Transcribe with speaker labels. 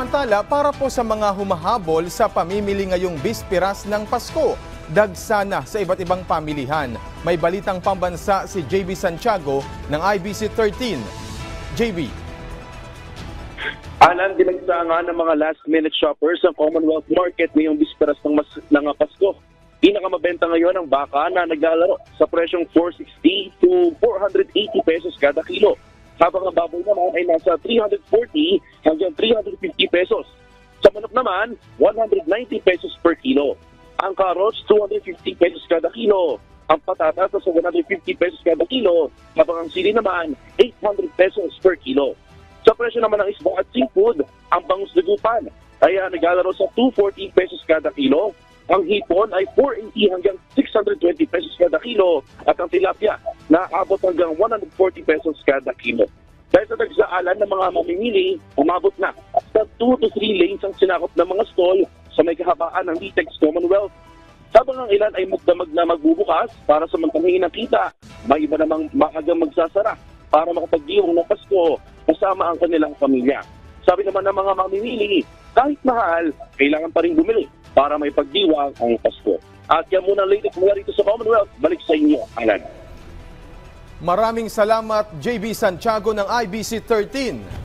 Speaker 1: Samantala, para po sa mga humahabol sa pamimili ngayong bisperas ng Pasko, dagsana sa iba't ibang pamilihan. May balitang pambansa si JB Santiago ng IBC 13. JB.
Speaker 2: Alan, dinagsangan ng mga last-minute shoppers ang Commonwealth Market ngayong bisperas ng Pasko. Pinakamabenta ngayon ang baka na naglalaro sa presyong 460 to 480 pesos kada kilo. Habang ang baboy naman ay nasa 340 hanggang 350 pesos. Sa manok naman, 190 pesos per kilo. Ang carrots, 250 pesos kada kilo. Ang patatas, sa 150 pesos kada kilo. Habang ang sili naman, 800 pesos per kilo. Sa presyo naman ng isda at seafood, ang bangus dagupan ay naglalaro sa 240 pesos kada kilo. Ang hipon ay 480 hanggang 620 pesos kada kilo at ang tilapia naabot hanggang 140 pesos kada kilo. Dahil sa tagsaalan ng mga mamimili, umabot na sa 2 to 3 lanes ang sinakop ng mga stall sa may kahabaan ng Litex Commonwealth. Habang ang ilan ay magdamag na magbubukas para sa mantanghingin ng kita, may iba namang maagang magsasara para makapagdiwang ng Pasko kasama ang kanilang pamilya. Sabi naman ng mga mamimili, kahit mahal, kailangan pa rin bumili para may pagdiwang ang Pasko. At yan muna latest mula rito sa Commonwealth. Balik sa inyo, Alan.
Speaker 1: Maraming salamat, JB Santiago ng IBC 13.